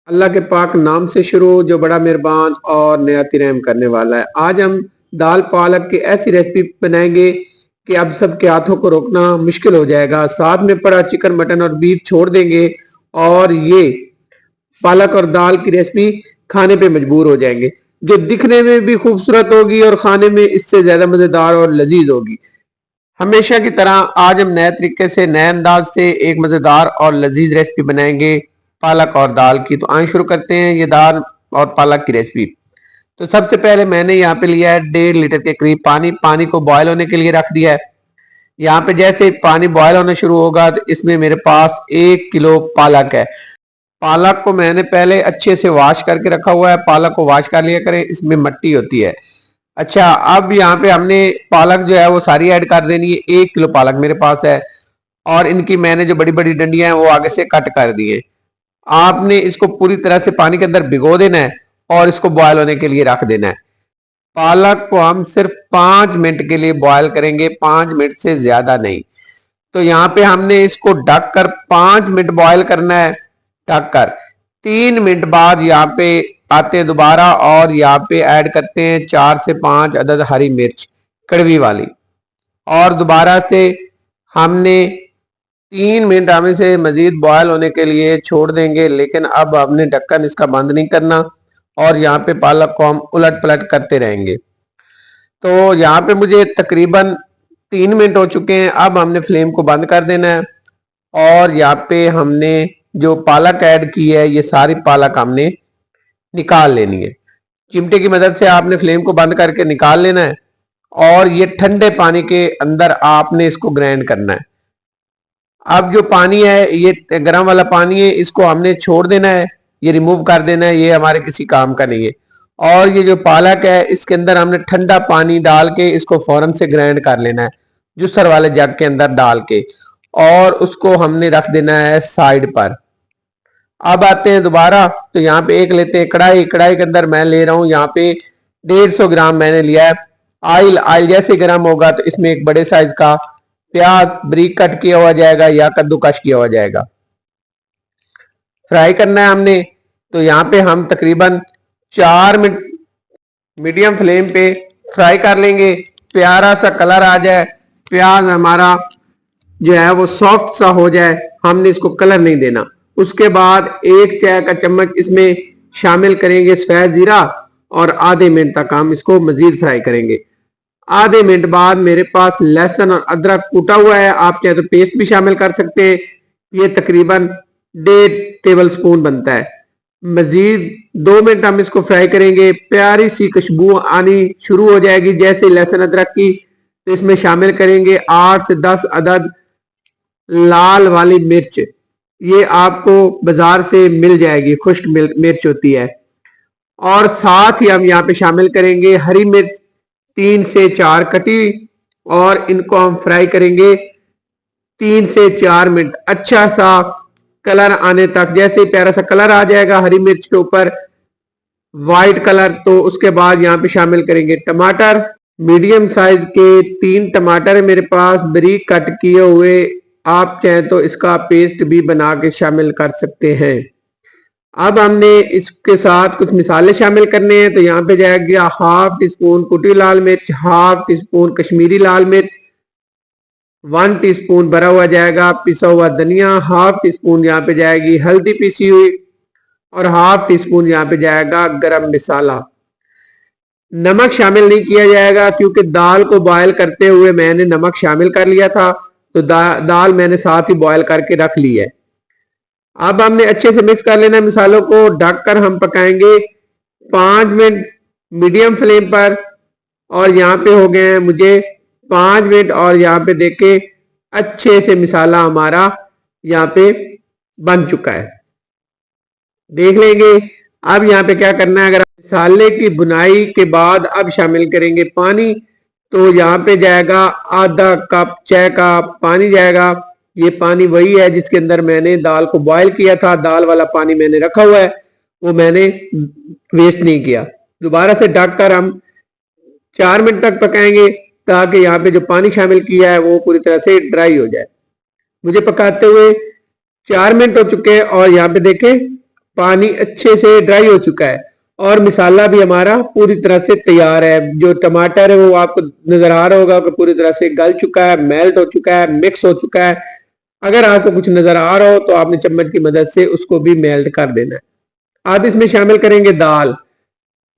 अल्लाह के पाक नाम से शुरू जो बड़ा मेहरबान और निहायत रहम करने वाला है। आज हम दाल पालक की ऐसी रेसिपी बनाएंगे कि अब सबके हाथों को रोकना मुश्किल हो जाएगा। साथ में पड़ा चिकन मटन और बीफ छोड़ देंगे और ये पालक और दाल की रेसिपी खाने पे मजबूर हो जाएंगे, जो दिखने में भी खूबसूरत होगी और खाने में इससे ज्यादा मजेदार और लजीज होगी। हमेशा की तरह आज हम नए तरीके से नए अंदाज से एक मजेदार और लजीज रेसिपी बनाएंगे पालक और दाल की। तो आइए शुरू करते हैं ये दाल और पालक की रेसिपी। तो सबसे पहले मैंने यहाँ पे लिया है 1.5 लीटर के करीब पानी। पानी को बॉयल होने के लिए रख दिया है। यहाँ पे जैसे पानी बॉयल होना शुरू होगा तो इसमें मेरे पास 1 किलो पालक है। पालक को मैंने पहले अच्छे से वॉश करके रखा हुआ है। पालक को वॉश कर लिया करें, इसमें मिट्टी होती है। अच्छा, अब यहाँ पे हमने पालक जो है वो सारी ऐड कर देनी है। 1 किलो पालक मेरे पास है और इनकी मैंने जो बड़ी बड़ी डंडियां हैं वो आगे से कट कर दी है। आपने इसको पूरी तरह से पानी के अंदर भिगो देना है और इसको बॉयल होने के लिए रख देना है। पालक को हम सिर्फ 5 मिनट के लिए बॉयल करेंगे, 5 मिनट से ज्यादा नहीं। तो यहाँ पे हमने इसको ढककर 5 मिनट बॉयल करना है। ढककर 3 मिनट बाद यहाँ पे आते हैं दोबारा और यहाँ पे ऐड करते हैं 4 से 5 अदद हरी मिर्च कड़वी वाली। और दोबारा से हमने 3 मिनट हम इसे मजीद बॉयल होने के लिए छोड़ देंगे, लेकिन अब हमने ढक्कन इसका बंद नहीं करना और यहाँ पे पालक को हम उलट पलट करते रहेंगे। तो यहाँ पे मुझे तकरीबन 3 मिनट हो चुके हैं। अब हमने फ्लेम को बंद कर देना है और यहाँ पे हमने जो पालक ऐड की है ये सारी पालक हमने निकाल लेनी है। चिमटे की मदद से आपने फ्लेम को बंद करके निकाल लेना है और ये ठंडे पानी के अंदर आपने इसको ग्राइंड करना है। अब जो पानी है ये गर्म वाला पानी है, इसको हमने छोड़ देना है, ये रिमूव कर देना है, ये हमारे किसी काम का नहीं है। और ये जो पालक है इसके अंदर हमने ठंडा पानी डाल के इसको फौरन से ग्राइंड कर लेना है, जूसर वाले जग के अंदर डाल के, और उसको हमने रख देना है साइड पर। अब आते हैं दोबारा। तो यहाँ पे एक लेते हैं कढ़ाई। कढ़ाई के अंदर मैं ले रहा हूँ यहाँ पे 150 ग्राम मैंने लिया है ऑयल। ऑयल जैसे गर्म होगा तो इसमें एक बड़े साइज का प्याज बारीक कट किया हुआ जाएगा या कद्दूकश किया हुआ जाएगा। फ्राई करना है हमने। तो यहाँ पे हम तकरीबन 4 मिनट मीडियम फ्लेम पे फ्राई कर लेंगे। प्यारा सा कलर आ जाए, प्याज हमारा जो है वो सॉफ्ट सा हो जाए, हमने इसको कलर नहीं देना। उसके बाद 1 चाय का चम्मच इसमें शामिल करेंगे सफेद जीरा और आधे मिनट तक हम इसको मजीद फ्राई करेंगे। आधे मिनट बाद मेरे पास लहसुन और अदरक कूटा हुआ है, आप चाहे तो पेस्ट भी शामिल कर सकते हैं। ये तकरीबन 1.5 टेबल स्पून बनता है। मजीद 2 मिनट हम इसको फ्राई करेंगे। प्यारी सी खुशबू आनी शुरू हो जाएगी जैसे लहसुन अदरक की, तो इसमें शामिल करेंगे 8 से 10 अदद लाल वाली मिर्च। ये आपको बाजार से मिल जाएगी, खुश्क मिर्च होती है। और साथ ही हम यहाँ पे शामिल करेंगे हरी मिर्च 3 से 4 कटी, और इनको हम फ्राई करेंगे 3 से 4 मिनट अच्छा सा कलर आने तक। जैसे ही प्यारा सा कलर आ जाएगा हरी मिर्च के ऊपर वाइट कलर, तो उसके बाद यहाँ पे शामिल करेंगे टमाटर। मीडियम साइज के 3 टमाटर है मेरे पास बारीक कट किए हुए। आप चाहें तो इसका पेस्ट भी बना के शामिल कर सकते हैं। अब हमने इसके साथ कुछ मसाले शामिल करने हैं। तो यहाँ पे जाएगा 1/2 टीस्पून कुटी लाल मिर्च, 1/2 टीस्पून कश्मीरी लाल मिर्च, 1 टीस्पून भरा हुआ जाएगा पिसा हुआ धनिया, 1/2 टीस्पून यहाँ पे जाएगी हल्दी पिसी हुई, और 1/2 टीस्पून यहाँ पे जाएगा गरम मसाला। नमक शामिल नहीं किया जाएगा क्योंकि दाल को बॉयल करते हुए मैंने नमक शामिल कर लिया था, तो दाल मैंने साथ ही बॉयल करके रख ली है। अब हमने अच्छे से मिक्स कर लेना है मसालों को। ढककर हम पकाएंगे 5 मिनट मीडियम फ्लेम पर, और यहाँ पे हो गए हैं मुझे 5 मिनट। और यहाँ पे देखें अच्छे से मसाला हमारा यहाँ पे बन चुका है, देख लेंगे। अब यहाँ पे क्या करना है, अगर मसाले की बुनाई के बाद अब शामिल करेंगे पानी। तो यहाँ पे जाएगा आधा कप चाय का पानी जाएगा। ये पानी वही है जिसके अंदर मैंने दाल को बॉयल किया था। दाल वाला पानी मैंने रखा हुआ है, वो मैंने वेस्ट नहीं किया। दोबारा से ढककर हम 4 मिनट तक पकाएंगे ताकि यहाँ पे जो पानी शामिल किया है वो पूरी तरह से ड्राई हो जाए। मुझे पकाते हुए 4 मिनट हो चुके हैं और यहाँ पे देखें पानी अच्छे से ड्राई हो चुका है और मसाला भी हमारा पूरी तरह से तैयार है। जो टमाटर है वो आपको नजर आ रहा होगा कि पूरी तरह से गल चुका है, मेल्ट हो चुका है, मिक्स हो चुका है। अगर आपको कुछ नजर आ रहा हो तो आपने चम्मच की मदद से उसको भी मेल्ट कर देना है। अब इसमें शामिल करेंगे दाल।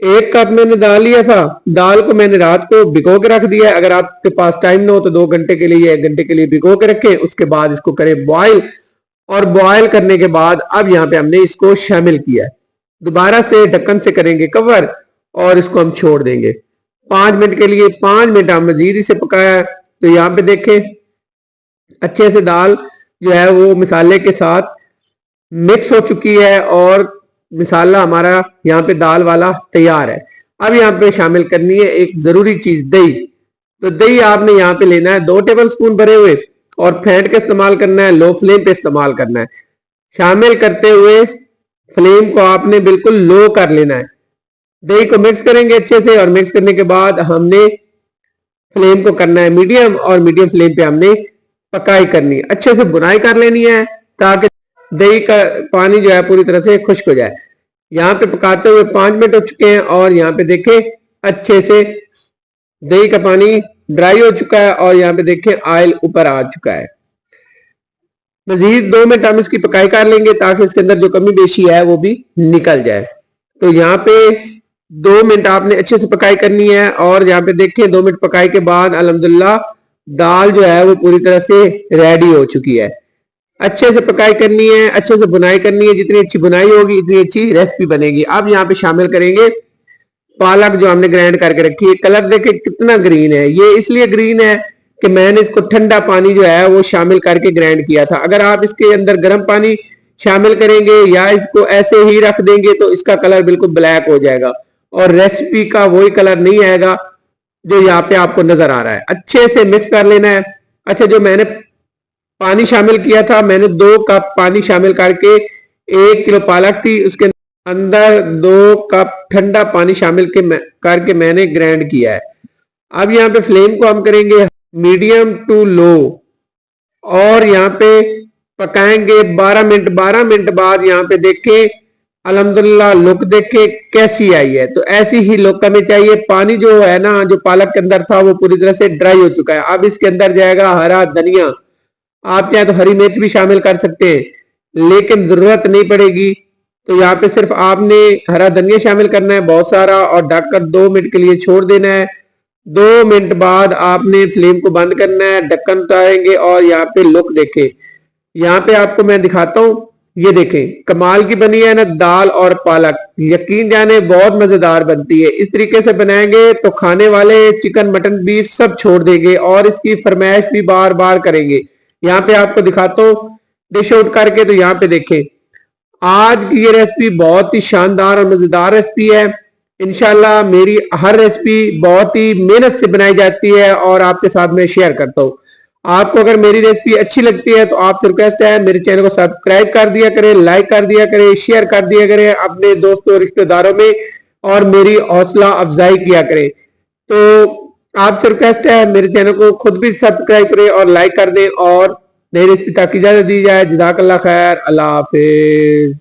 1 कप मैंने दाल लिया था। दाल को मैंने रात को भिगो के रख दिया है। अगर आपके पास टाइम ना हो तो 2 घंटे के लिए या 1 घंटे के लिए भिगो के रखें। उसके बाद इसको करें बॉयल, और बॉयल करने के बाद अब यहाँ पे हमने इसको शामिल किया है। दोबारा से ढक्कन से करेंगे कवर और इसको हम छोड़ देंगे 5 मिनट के लिए। 5 मिनट हम मजीद इसे पकाया। तो यहाँ पे देखें अच्छे से दाल जो है वो मसाले के साथ मिक्स हो चुकी है और मसाला हमारा यहाँ पे दाल वाला तैयार है। अब यहाँ पे शामिल करनी है एक जरूरी चीज, दही। तो दही आपने यहाँ पे लेना है 2 टेबल स्पून भरे हुए और फेंट के इस्तेमाल करना है, लो फ्लेम पे इस्तेमाल करना है। शामिल करते हुए फ्लेम को आपने बिल्कुल लो कर लेना है। दही को मिक्स करेंगे अच्छे से और मिक्स करने के बाद हमने फ्लेम को करना है मीडियम, और मीडियम फ्लेम पे हमने पकाई करनी है, अच्छे से बुनाई कर लेनी है ताकि दही का पानी जो है पूरी तरह से खुश्क हो जाए। यहाँ पे पकाते हुए 5 मिनट हो चुके हैं और यहाँ पे देखें अच्छे से दही का पानी ड्राई हो चुका है और यहाँ पे देखें ऑयल ऊपर आ चुका है। मजीद 2 मिनट हम इसकी पकाई कर लेंगे ताकि इसके अंदर जो कमी बेशी है वो भी निकल जाए। तो यहाँ पे 2 मिनट आपने अच्छे से पकाई करनी है और यहाँ पे देखें 2 मिनट पकाई के बाद अल्हम्दुलिल्लाह दाल जो है वो पूरी तरह से रेडी हो चुकी है। अच्छे से पकाई करनी है, अच्छे से बुनाई करनी है। जितनी अच्छी बुनाई होगी इतनी अच्छी रेसिपी बनेगी। अब यहाँ पे शामिल करेंगे पालक जो हमने ग्राइंड करके रखी है। कलर देखे कितना ग्रीन है, ये इसलिए ग्रीन है कि मैंने इसको ठंडा पानी जो है वो शामिल करके ग्राइंड किया था। अगर आप इसके अंदर गर्म पानी शामिल करेंगे या इसको ऐसे ही रख देंगे तो इसका कलर बिल्कुल ब्लैक हो जाएगा और रेसिपी का वही कलर नहीं आएगा जो यहाँ पे आपको नजर आ रहा है। अच्छे से मिक्स कर लेना है। अच्छा, जो मैंने पानी शामिल किया था, मैंने 2 कप पानी शामिल करके 1 किलो पालक थी उसके अंदर 2 कप ठंडा पानी शामिल करके मैंने ग्राइंड किया है। अब यहाँ पे फ्लेम को हम करेंगे मीडियम टू लो और यहाँ पे पकाएंगे 12 मिनट। 12 मिनट बाद यहाँ पे देखें अल्हम्दुलिल्लाह लुक देखें कैसी आई है। तो ऐसी ही लुक हमें चाहिए। पानी जो है ना जो पालक के अंदर था वो पूरी तरह से ड्राई हो चुका है। अब इसके अंदर जाएगा हरा धनिया। आप चाहे तो हरी मिर्च भी शामिल कर सकते हैं लेकिन जरूरत नहीं पड़ेगी। तो यहाँ पे सिर्फ आपने हरा धनिया शामिल करना है बहुत सारा और ढककर 2 मिनट के लिए छोड़ देना है। 2 मिनट बाद आपने फ्लेम को बंद करना है, ढक्कन उतारेंगे और यहाँ पे लुक देखें। यहाँ पे आपको मैं दिखाता हूँ, ये देखें कमाल की बनी है ना दाल और पालक। यकीन जाने बहुत मजेदार बनती है। इस तरीके से बनाएंगे तो खाने वाले चिकन मटन बीफ सब छोड़ देंगे और इसकी फरमाइश भी बार बार करेंगे। यहाँ पे आपको दिखाता हूँ डिश आउट करके। तो यहाँ पे देखें आज की ये रेसिपी बहुत ही शानदार और मजेदार रेसिपी है। इंशाल्लाह मेरी हर रेसिपी बहुत ही मेहनत से बनाई जाती है और आपके साथ मैं शेयर करता हूँ। आपको अगर मेरी रेसिपी अच्छी लगती है तो आपसे रिक्वेस्ट है मेरे चैनल को सब्सक्राइब कर दिया करें, लाइक कर दिया करें, शेयर कर दिया करें अपने दोस्तों रिश्तेदारों में और मेरी हौसला अफजाई किया करें। तो आपसे रिक्वेस्ट है मेरे चैनल को खुद भी सब्सक्राइब करें और लाइक कर दें और नई रेसिपी तक इजाजत दी जाए। जज़ाकल्लाह खैर, अल्लाह हाफिज।